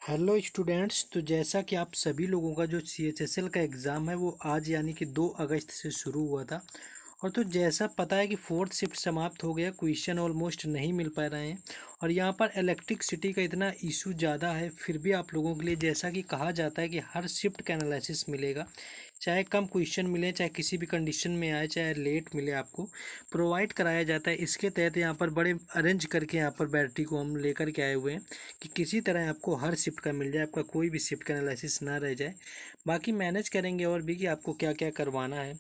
Hello students. तो जैसा कि आप सभी लोगों का जो CHSL का एग्ज़ाम है वो आज यानी कि 2 अगस्त से शुरू हुआ था। और तो जैसा पता है कि फोर्थ शिफ्ट समाप्त हो गया, क्वेश्चन ऑलमोस्ट नहीं मिल पा रहे हैं। और यहाँ पर इलेक्ट्रिसिटी का इतना इशू ज़्यादा है, फिर भी आप लोगों के लिए जैसा कि कहा जाता है कि हर शिफ्ट का एनालिसिस मिलेगा, चाहे कम क्वेश्चन मिले, चाहे किसी भी कंडीशन में आए, चाहे लेट मिले, आपको प्रोवाइड कराया जाता है। इसके तहत यहाँ पर बड़े अरेंज करके यहाँ पर बैटरी को हम लेकर के आए हुए हैं कि किसी तरह आपको हर शिफ्ट का मिल जाए, आपका कोई भी शिफ्ट का एनालिसिस ना रह जाए। बाकी मैनेज करेंगे और भी कि आपको क्या क्या करवाना है।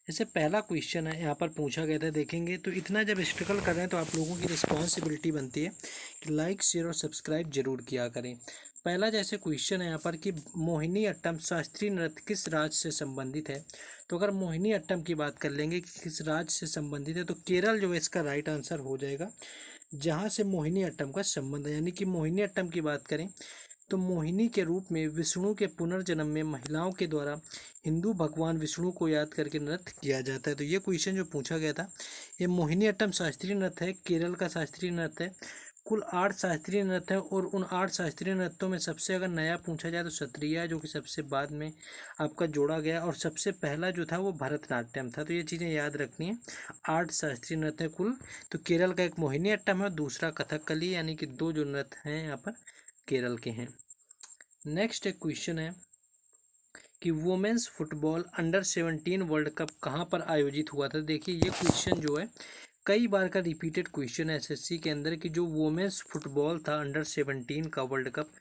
जैसे पहला क्वेश्चन है यहाँ पर पूछा गया था, देखेंगे तो इतना जब स्ट्रगल कर रहे हैं तो आप लोगों की रिस्पॉन्सिबिलिटी बनती है कि लाइक शेयर और सब्सक्राइब जरूर किया करें। पहला जैसे क्वेश्चन है यहाँ पर कि मोहिनी अट्टम शास्त्रीय नृत्य किस राज्य से संबंधित है। तो अगर मोहिनी अट्टम की बात कर लेंगे कि किस राज्य से संबंधित है, तो केरल जो है इसका राइट आंसर हो जाएगा, जहाँ से मोहिनी अट्टम का संबंध है। यानी कि मोहिनी अट्टम की बात करें तो मोहिनी के रूप में विष्णु के पुनर्जन्म में महिलाओं के द्वारा हिंदू भगवान विष्णु को याद करके नृत्य किया जाता है। तो ये क्वेश्चन जो पूछा गया था, ये मोहिनी अट्टम शास्त्रीय नृत्य है, केरल का शास्त्रीय नृत्य है। कुल 8 शास्त्रीय नृत्य है और उन 8 शास्त्रीय नृत्यों में सबसे अगर नया पूछा जाए तो सत्रिया है, जो कि सबसे बाद में आपका जोड़ा गया, और सबसे पहला जो था वो भरतनाट्यम था। तो ये चीज़ें याद रखनी है। 8 शास्त्रीय नृत्य कुल। तो केरल का एक मोहिनी अट्टम है और दूसरा कथकली, यानी कि 2 जो नृत्य हैं यहाँ पर केरल के हैं। नेक्स्ट एक क्वेश्चन है कि women's football under 17 world cup कहाँ पर आयोजित हुआ था। देखिए ये क्वेश्चन जो है कई बार का रिपीटेड क्वेश्चन है SSC के अंदर कि जो वुमेन्स फुटबॉल था अंडर 17 का वर्ल्ड कप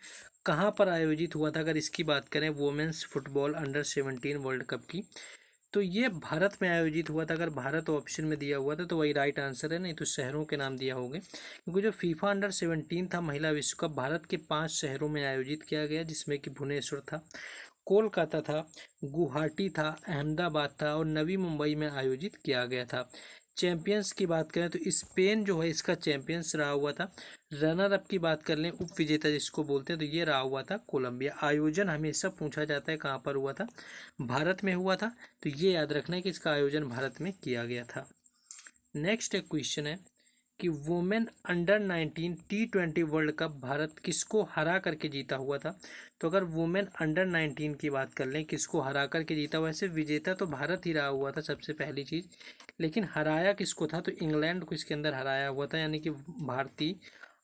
कहाँ पर आयोजित हुआ था। अगर इसकी बात करें women's football under 17 world cup की, तो ये भारत में आयोजित हुआ था। अगर भारत ऑप्शन में दिया हुआ था तो वही राइट आंसर है, नहीं तो शहरों के नाम दिया होंगे। क्योंकि जो फीफा अंडर 17 था महिला विश्व कप भारत के 5 शहरों में आयोजित किया गया, जिसमें कि भुवनेश्वर था, कोलकाता था, गुवाहाटी था, अहमदाबाद था और नवी मुंबई में आयोजित किया गया था। चैंपियंस की बात करें तो स्पेन जो है इसका चैंपियंस रहा हुआ था। रनर अप की बात कर लें, उप विजेता जिसको बोलते हैं, तो ये रहा हुआ था कोलंबिया। आयोजन हमेशा पूछा जाता है कहाँ पर हुआ था, भारत में हुआ था। तो ये याद रखना है कि इसका आयोजन भारत में किया गया था। नेक्स्ट एक क्वेश्चन है कि women under 19 T20 world cup Bharat किसको हरा करके जीता हुआ था। तो अगर वुमेन अंडर 19 की बात कर लें, किसको हरा करके जीता, वैसे विजेता तो भारत ही रहा हुआ था सबसे पहली चीज़, लेकिन हराया किसको था, तो इंग्लैंड को इसके अंदर हराया हुआ था। यानी कि भारतीय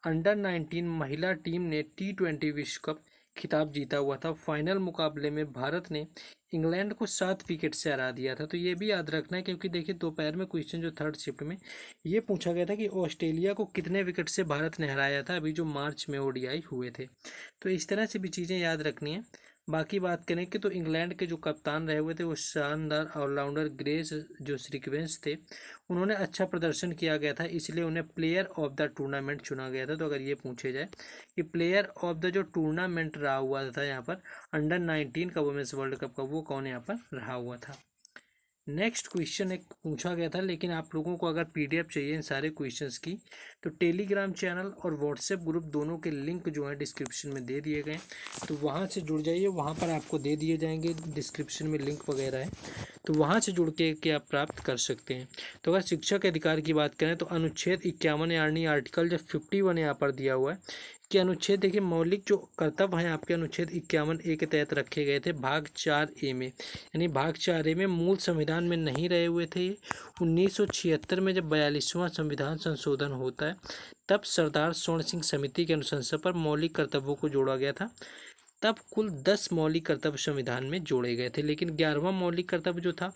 अंडर 19 महिला टीम ने T20 विश्व कप खिताब जीता हुआ था। फाइनल मुकाबले में भारत ने इंग्लैंड को 7 विकेट से हरा दिया था। तो ये भी याद रखना है, क्योंकि देखिए दोपहर में क्वेश्चन जो थर्ड शिफ्ट में ये पूछा गया था कि ऑस्ट्रेलिया को कितने विकेट से भारत ने हराया था अभी जो मार्च में ODI हुए थे। तो इस तरह से भी चीज़ें याद रखनी है। बाकी बात करें कि तो इंग्लैंड के जो कप्तान रहे हुए थे वो शानदार ऑलराउंडर ग्रेस जो श्रीक्वेंस थे, उन्होंने अच्छा प्रदर्शन किया गया था, इसलिए उन्हें प्लेयर ऑफ द टूर्नामेंट चुना गया था। तो अगर ये पूछे जाए कि प्लेयर ऑफ द जो टूर्नामेंट रहा हुआ था यहाँ पर अंडर 19 का वुमेन्स वर्ल्ड कप का, वो कौन यहाँ पर रहा हुआ था। नेक्स्ट क्वेश्चन एक पूछा गया था, लेकिन आप लोगों को अगर PDF चाहिए इन सारे क्वेश्चंस की, तो टेलीग्राम चैनल और व्हाट्सएप ग्रुप दोनों के लिंक जो है डिस्क्रिप्शन में दे दिए गए, तो वहाँ से जुड़ जाइए। वहाँ पर आपको दे दिए जाएंगे, डिस्क्रिप्शन में लिंक वगैरह है, तो वहाँ से जुड़ के आप प्राप्त कर सकते हैं। तो अगर शिक्षा के अधिकार की बात करें तो अनुच्छेद 51 यानी आर्टिकल जो 51 यहाँ पर दिया हुआ है कि अनुच्छेद, देखिए मौलिक जो कर्तव्य हैं आपके अनुच्छेद 51A के तहत रखे गए थे भाग 4A में, यानी भाग 4A में मूल संविधान में नहीं रहे हुए थे। 1976 में जब 42वां संविधान संशोधन होता है, तब सरदार स्वर्ण सिंह समिति के अनुशंसा पर मौलिक कर्तव्यों को जोड़ा गया था। तब कुल 10 मौलिक कर्तव्य संविधान में जोड़े गए थे, लेकिन 11वां मौलिक कर्तव्य जो था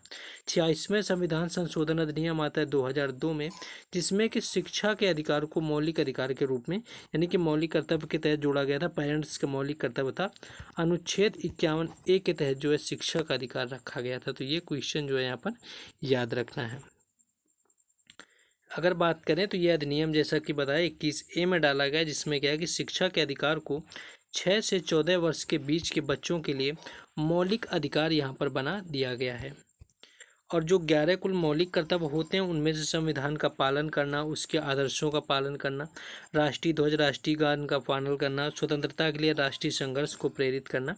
86वें संविधान संशोधन अधिनियम आता है 2002 में, जिसमें कि शिक्षा के अधिकार को मौलिक अधिकार के रूप में यानी कि मौलिक कर्तव्य के तहत जोड़ा गया था। पेरेंट्स का मौलिक कर्तव्य था। अनुच्छेद 51A के तहत जो है शिक्षा का अधिकार रखा गया था। तो ये क्वेश्चन जो है यहाँ पर याद रखना है। अगर बात करें तो यह अधिनियम जैसा कि बताया 21A में डाला गया, जिसमें क्या है कि शिक्षा के अधिकार को 6 से 14 वर्ष के बीच के बच्चों के लिए मौलिक अधिकार यहाँ पर बना दिया गया है। और जो 11 कुल मौलिक कर्तव्य होते हैं उनमें से संविधान का पालन करना, उसके आदर्शों का पालन करना, राष्ट्रीय ध्वज राष्ट्रीय गान का पालन करना, स्वतंत्रता के लिए राष्ट्रीय संघर्ष को प्रेरित करना।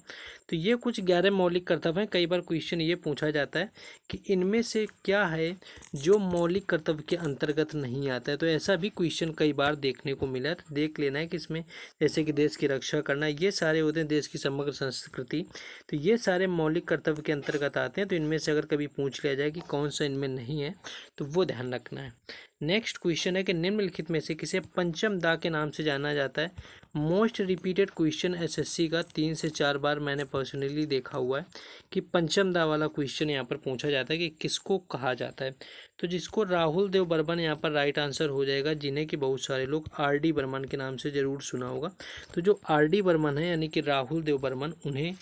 तो ये कुछ 11 मौलिक कर्तव्य हैं। कई बार क्वेश्चन ये पूछा जाता है कि इनमें से क्या है जो मौलिक कर्तव्य के अंतर्गत नहीं आता है। तो ऐसा भी क्वेश्चन कई बार देखने को मिला है। तो देख लेना है कि इसमें जैसे कि देश की रक्षा करना, ये सारे होते हैं, देश की समग्र संस्कृति, तो ये सारे मौलिक कर्तव्य के अंतर्गत आते हैं। तो इनमें से अगर कभी पूछ लिया जाए कि कौन सा इनमें नहीं है तो वो ध्यान रखना है। नेक्स्ट क्वेश्चन है कि निम्नलिखित में से किसे पंचम दा के नाम से जाना जाता है। मोस्ट रिपीटेड क्वेश्चन एसएससी का 3 से 4 बार मैंने पर्सनली देखा हुआ है कि पंचम दा वाला क्वेश्चन यहाँ पर पूछा जाता है कि किसको कहा जाता है। तो जिसको राहुल देव बर्मन यहाँ पर राइट आंसर हो जाएगा, जिन्हें कि बहुत सारे लोग आर.डी. बर्मन के नाम से जरूर सुना होगा। तो जो आर.डी. बर्मन है यानी कि राहुल देव बर्मन, उन्हें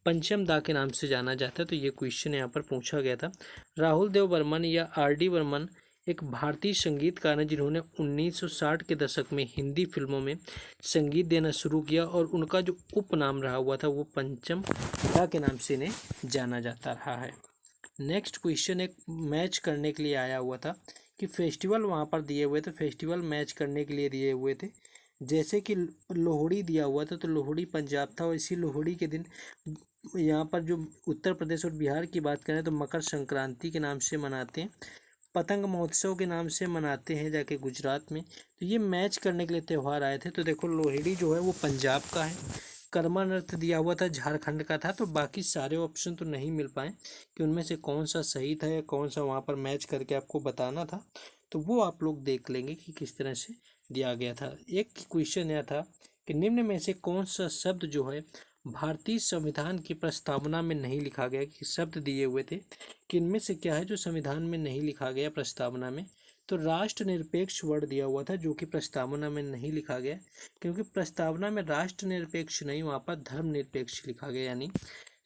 पंचम दा के नाम से जाना जाता है। तो ये क्वेश्चन यहाँ पर पूछा गया था। राहुल देव बर्मन या आर.डी. बर्मन एक भारतीय संगीतकार हैं जिन्होंने 1960 के दशक में हिंदी फिल्मों में संगीत देना शुरू किया और उनका जो उपनाम रहा हुआ था वो पंचम दा के नाम से इन्हें जाना जाता रहा है। नेक्स्ट क्वेश्चन एक मैच करने के लिए आया हुआ था कि फेस्टिवल वहाँ पर दिए हुए थे, फेस्टिवल मैच करने के लिए दिए हुए थे। जैसे कि लोहड़ी दिया हुआ था तो लोहड़ी पंजाब था, और इसी लोहड़ी के दिन यहाँ पर जो उत्तर प्रदेश और बिहार की बात करें तो मकर संक्रांति के नाम से मनाते हैं, पतंग महोत्सव के नाम से मनाते हैं जाके गुजरात में। तो ये मैच करने के लिए त्यौहार आए थे। तो देखो लोहड़ी जो है वो पंजाब का है, कर्मा नृत्य दिया हुआ था झारखंड का था। तो बाकी सारे ऑप्शन तो नहीं मिल पाए कि उनमें से कौन सा सही था या कौन सा वहाँ पर मैच करके आपको बताना था। तो वो आप लोग देख लेंगे कि किस तरह से दिया गया था। एक क्वेश्चन यह था कि निम्न में से कौन सा शब्द जो है भारतीय संविधान की प्रस्तावना में नहीं लिखा गया, कि शब्द दिए हुए थे कि इनमें से क्या है जो संविधान में नहीं लिखा गया प्रस्तावना में। तो राष्ट्र निरपेक्ष वर्ड दिया हुआ था जो कि प्रस्तावना में नहीं लिखा गया, क्योंकि प्रस्तावना में राष्ट्र निरपेक्ष नहीं, वहाँ पर धर्मनिरपेक्ष लिखा गया। यानी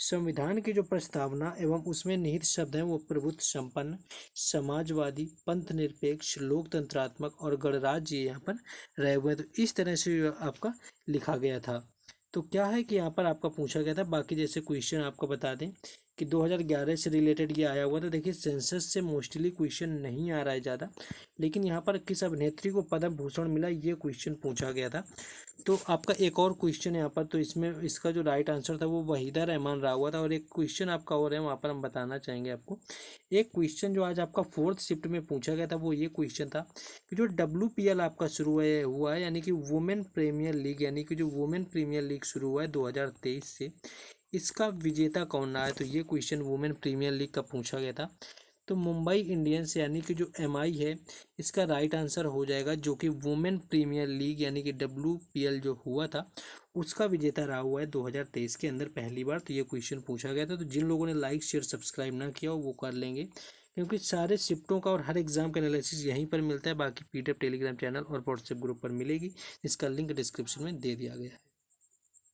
संविधान की जो प्रस्तावना एवं उसमें निहित शब्द हैं वो प्रभुत्व संपन्न, समाजवादी, पंथ निरपेक्ष, लोकतंत्रात्मक और गणराज्य यहाँ पर रहे हुए। तो इस तरह से आपका लिखा गया था। तो क्या है कि यहाँ पर आपका पूछा गया था। बाकी जैसे क्वेश्चन आपको बता दें कि 2011 से रिलेटेड ये आया हुआ था। देखिए सेंसस से मोस्टली क्वेश्चन नहीं आ रहा है ज़्यादा, लेकिन यहाँ पर किस अभिनेत्री को पद्म भूषण मिला ये क्वेश्चन पूछा गया था। तो आपका एक और क्वेश्चन यहाँ पर, तो इसमें इसका जो राइट आंसर था वो वहीदा रहमान रहा हुआ था। और एक क्वेश्चन आपका और है, वहाँ पर हम बताना चाहेंगे आपको। एक क्वेश्चन जो आज आपका 4th शिफ्ट में पूछा गया था वो ये क्वेश्चन था कि जो WPL आपका शुरू हुआ है यानी कि वुमेन प्रीमियर लीग, यानी कि जो वुमेन प्रीमियर लीग शुरू हुआ है 2023 से, इसका विजेता कौन रहा है। तो ये क्वेश्चन वुमेन प्रीमियर लीग का पूछा गया था। तो मुंबई इंडियंस यानी कि जो MI है इसका राइट आंसर हो जाएगा, जो कि वुमेन प्रीमियर लीग यानी कि WPL जो हुआ था उसका विजेता रहा हुआ है 2023 के अंदर पहली बार। तो ये क्वेश्चन पूछा गया था। तो जिन लोगों ने लाइक शेयर सब्सक्राइब ना किया हो वो कर लेंगे, क्योंकि सारे शिफ्टों का और हर एग्जाम का एनालिसिस यहीं पर मिलता है। बाकी PDF टेलीग्राम चैनल और व्हाट्सएप ग्रुप पर मिलेगी, इसका लिंक डिस्क्रिप्शन में दे दिया गया है।